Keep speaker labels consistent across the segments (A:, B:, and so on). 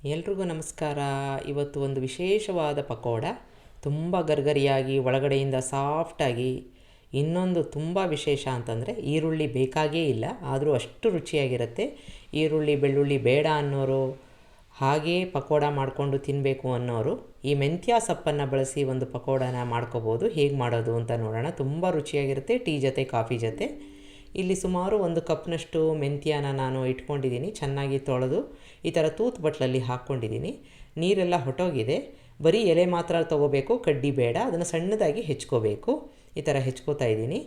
A: ಎಲ್ರಿಗೂ ನಮಸ್ಕಾರ. ಇವತ್ತು ಒಂದು ವಿಶೇಷವಾದ ಪಕೋಡ, ತುಂಬ ಗರ್ಗರಿಯಾಗಿ ಒಳಗಡೆಯಿಂದ ಸಾಫ್ಟಾಗಿ. ಇನ್ನೊಂದು ತುಂಬ ವಿಶೇಷ ಅಂತಂದರೆ ಈರುಳ್ಳಿ ಬೇಕಾಗೇ ಇಲ್ಲ, ಆದರೂ ಅಷ್ಟು ರುಚಿಯಾಗಿರುತ್ತೆ. ಈರುಳ್ಳಿ ಬೆಳ್ಳುಳ್ಳಿ ಬೇಡ ಅನ್ನೋರು, ಹಾಗೇ ಪಕೋಡ ಮಾಡಿಕೊಂಡು ತಿನ್ನಬೇಕು ಅನ್ನೋರು ಈ ಮೆಂತ್ಯ ಸೊಪ್ಪನ್ನು ಬಳಸಿ ಒಂದು ಪಕೋಡನ ಮಾಡ್ಕೋಬೋದು. ಹೇಗೆ ಮಾಡೋದು ಅಂತ ನೋಡೋಣ. ತುಂಬ ರುಚಿಯಾಗಿರುತ್ತೆ ಟೀ ಜೊತೆ ಕಾಫಿ ಜೊತೆ. ಇಲ್ಲಿ ಸುಮಾರು 1 ಕಪ್ನಷ್ಟು ಮೆಂತ್ಯನ ನಾನು ಇಟ್ಕೊಂಡಿದ್ದೀನಿ. ಚೆನ್ನಾಗಿ ತೊಳೆದು ಈ ಥರ ತೂತು ಬಟ್ಲಲ್ಲಿ ಹಾಕ್ಕೊಂಡಿದ್ದೀನಿ. ನೀರೆಲ್ಲ ಹೊಟ್ಟೋಗಿದೆ. ಬರೀ ಎಲೆ ಮಾತ್ರ ತೊಗೋಬೇಕು, ಕಡ್ಡಿ ಬೇಡ. ಅದನ್ನು ಸಣ್ಣದಾಗಿ ಹೆಚ್ಕೋಬೇಕು. ಈ ಥರ ಹೆಚ್ಕೋತಾ ಇದ್ದೀನಿ.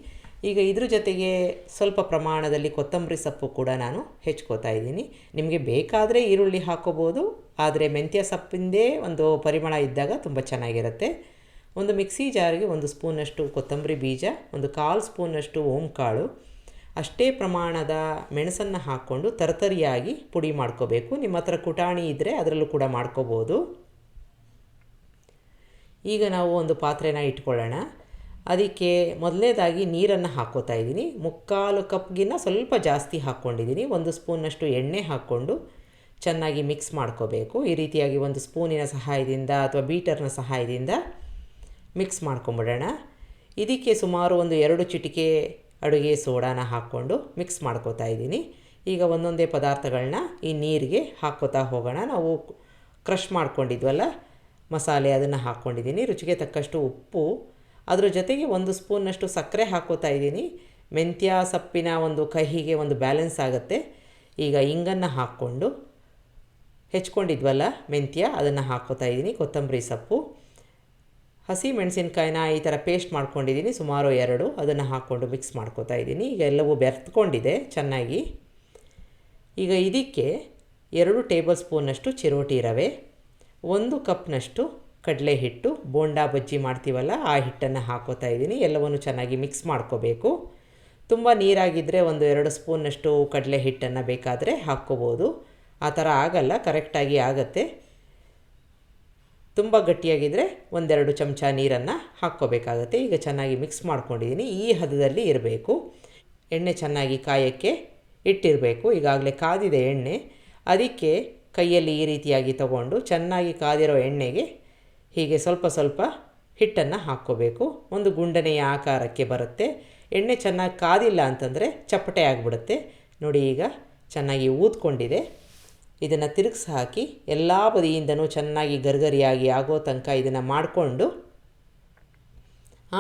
A: ಈಗ ಇದ್ರ ಜೊತೆಗೆ ಸ್ವಲ್ಪ ಪ್ರಮಾಣದಲ್ಲಿ ಕೊತ್ತಂಬರಿ ಸೊಪ್ಪು ಕೂಡ ನಾನು ಹೆಚ್ಕೋತಾ ಇದ್ದೀನಿ. ನಿಮಗೆ ಬೇಕಾದರೆ ಈರುಳ್ಳಿ ಹಾಕ್ಕೋಬೋದು, ಆದರೆ ಮೆಂತ್ಯ ಸೊಪ್ಪಿಂದೇ ಒಂದು ಪರಿಮಳ ಇದ್ದಾಗ ತುಂಬ ಚೆನ್ನಾಗಿರುತ್ತೆ. ಒಂದು ಮಿಕ್ಸಿ ಜಾರಿಗೆ 1 ಸ್ಪೂನಷ್ಟು ಕೊತ್ತಂಬರಿ ಬೀಜ, ಒಂದು 1/4 ಸ್ಪೂನಷ್ಟು ಓಂಕಾಳು, ಅಷ್ಟೇ ಪ್ರಮಾಣದ ಮೆಣಸನ್ನು ಹಾಕ್ಕೊಂಡು ತರತರಿಯಾಗಿ ಪುಡಿ ಮಾಡ್ಕೋಬೇಕು. ನಿಮ್ಮ ಹತ್ರ ಕುಟಾಣಿ ಇದ್ದರೆ ಅದರಲ್ಲೂ ಕೂಡ ಮಾಡ್ಕೋಬೋದು. ಈಗ ನಾವು ಒಂದು ಪಾತ್ರೆನ ಇಟ್ಕೊಳ್ಳೋಣ. ಅದಕ್ಕೆ ಮೊದಲನೇದಾಗಿ ನೀರನ್ನು ಹಾಕ್ಕೋತಾ ಇದ್ದೀನಿ. 3/4 ಕಪ್ಗಿನ್ನ ಸ್ವಲ್ಪ ಜಾಸ್ತಿ ಹಾಕ್ಕೊಂಡಿದ್ದೀನಿ. 1 ಸ್ಪೂನಷ್ಟು ಎಣ್ಣೆ ಹಾಕ್ಕೊಂಡು ಚೆನ್ನಾಗಿ ಮಿಕ್ಸ್ ಮಾಡ್ಕೋಬೇಕು. ಈ ರೀತಿಯಾಗಿ 1 ಸ್ಪೂನಿನ ಸಹಾಯದಿಂದ ಅಥವಾ ಬೀಟರ್ನ ಸಹಾಯದಿಂದ ಮಿಕ್ಸ್ ಮಾಡ್ಕೊಂಬಿಡೋಣ. ಇದಕ್ಕೆ ಸುಮಾರು ಒಂದು 2 ಚಿಟಿಕೆ ಅಡುಗೆ ಸೋಡಾನ ಹಾಕ್ಕೊಂಡು ಮಿಕ್ಸ್ ಮಾಡ್ಕೋತಾ ಇದ್ದೀನಿ. ಈಗ ಒಂದೊಂದೇ ಪದಾರ್ಥಗಳನ್ನ ಈ ನೀರಿಗೆ ಹಾಕ್ಕೋತಾ ಹೋಗೋಣ. ನಾವು ಕ್ರಷ್ ಮಾಡ್ಕೊಂಡಿದ್ವಲ್ಲ ಮಸಾಲೆ, ಅದನ್ನು ಹಾಕ್ಕೊಂಡಿದ್ದೀನಿ. ರುಚಿಗೆ ತಕ್ಕಷ್ಟು ಉಪ್ಪು, ಅದರ ಜೊತೆಗೆ 1 ಸ್ಪೂನ್ನಷ್ಟು ಸಕ್ಕರೆ ಹಾಕ್ಕೋತಾ ಇದ್ದೀನಿ. ಮೆಂತ್ಯ ಸೊಪ್ಪಿನ ಒಂದು ಕಹಿಗೆ ಒಂದು ಬ್ಯಾಲೆನ್ಸ್ ಆಗುತ್ತೆ. ಈಗ ಇಂಗನ್ನು ಹಾಕ್ಕೊಂಡು ಹೆಚ್ಕೊಂಡಿದ್ವಲ್ಲ ಮೆಂತ್ಯ, ಅದನ್ನು ಹಾಕ್ಕೋತಾ ಇದ್ದೀನಿ. ಕೊತ್ತಂಬರಿ ಸೊಪ್ಪು, ಹಸಿ ಮೆಣಸಿನ್ಕಾಯಿನ ಈ ಥರ ಪೇಸ್ಟ್ ಮಾಡ್ಕೊಂಡಿದ್ದೀನಿ, ಸುಮಾರು 2. ಅದನ್ನು ಹಾಕ್ಕೊಂಡು ಮಿಕ್ಸ್ ಮಾಡ್ಕೋತಾ ಇದ್ದೀನಿ. ಈಗ ಎಲ್ಲವೂ ಬೆರೆತ್ಕೊಂಡಿದೆ ಚೆನ್ನಾಗಿ. ಈಗ ಇದಕ್ಕೆ 2 ಟೇಬಲ್ ಸ್ಪೂನಷ್ಟು ಚಿರೋಟಿ ರವೆ, 1 ಕಪ್ನಷ್ಟು ಕಡಲೆ ಹಿಟ್ಟು, ಬೋಂಡಾ ಬಜ್ಜಿ ಮಾಡ್ತೀವಲ್ಲ ಆ ಹಿಟ್ಟನ್ನು ಹಾಕ್ಕೋತಾ ಇದ್ದೀನಿ. ಎಲ್ಲವನ್ನು ಚೆನ್ನಾಗಿ ಮಿಕ್ಸ್ ಮಾಡ್ಕೋಬೇಕು. ತುಂಬ ನೀರಾಗಿದ್ದರೆ 1-2 ಸ್ಪೂನಷ್ಟು ಕಡಲೆ ಹಿಟ್ಟನ್ನು ಬೇಕಾದರೆ ಹಾಕ್ಕೋಬೋದು. ಆ ಥರ ಆಗಲ್ಲ, ಕರೆಕ್ಟಾಗಿ ಆಗುತ್ತೆ. ತುಂಬ ಗಟ್ಟಿಯಾಗಿದ್ದರೆ 1-2 ಚಮಚ ನೀರನ್ನು ಹಾಕ್ಕೋಬೇಕಾಗತ್ತೆ. ಈಗ ಚೆನ್ನಾಗಿ ಮಿಕ್ಸ್ ಮಾಡ್ಕೊಂಡಿದ್ದೀನಿ. ಈ ಹದದಲ್ಲಿ ಇರಬೇಕು. ಎಣ್ಣೆ ಚೆನ್ನಾಗಿ ಕಾಯೋಕ್ಕೆ ಇಟ್ಟಿರಬೇಕು. ಈಗಾಗಲೇ ಕಾದಿದೆ ಎಣ್ಣೆ. ಅದಕ್ಕೆ ಕೈಯಲ್ಲಿ ಈ ರೀತಿಯಾಗಿ ತಗೊಂಡು ಚೆನ್ನಾಗಿ ಕಾದಿರೋ ಎಣ್ಣೆಗೆ ಹೀಗೆ ಸ್ವಲ್ಪ ಸ್ವಲ್ಪ ಹಿಟ್ಟನ್ನು ಹಾಕ್ಕೋಬೇಕು. ಒಂದು ಗುಂಡನೆಯ ಆಕಾರಕ್ಕೆ ಬರುತ್ತೆ. ಎಣ್ಣೆ ಚೆನ್ನಾಗಿ ಕಾದಿಲ್ಲ ಅಂತಂದರೆ ಚಪ್ಪಟೆ ಆಗಿಬಿಡುತ್ತೆ. ನೋಡಿ, ಈಗ ಚೆನ್ನಾಗಿ ಊದ್ಕೊಂಡಿದೆ. ಇದನ್ನು ತಿರುಗಿಸಿ ಹಾಕಿ ಎಲ್ಲ ಬದಿಯಿಂದನೂ ಚೆನ್ನಾಗಿ ಗರ್ಗರಿಯಾಗಿ ಆಗೋ ತನಕ ಇದನ್ನು ಮಾಡಿಕೊಂಡು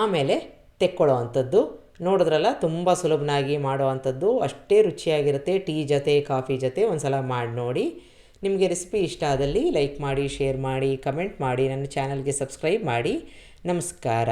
A: ಆಮೇಲೆ ತೆಕ್ಕೊಳ್ಳೋ ಅಂಥದ್ದು. ನೋಡಿದ್ರಲ್ಲ, ತುಂಬ ಸುಲಭನಾಗಿ ಮಾಡೋ ಅಂಥದ್ದು, ಅಷ್ಟೇ ರುಚಿಯಾಗಿರುತ್ತೆ. ಟೀ ಜೊತೆ ಕಾಫಿ ಜೊತೆ ಒಂದು ಸಲ ಮಾಡಿ ನೋಡಿ. ನಿಮಗೆ ರೆಸಿಪಿ ಇಷ್ಟ ಆದಲ್ಲಿ ಲೈಕ್ ಮಾಡಿ, ಶೇರ್ ಮಾಡಿ, ಕಮೆಂಟ್ ಮಾಡಿ, ನನ್ನ ಚಾನಲ್ಗೆ ಸಬ್ಸ್ಕ್ರೈಬ್ ಮಾಡಿ. ನಮಸ್ಕಾರ.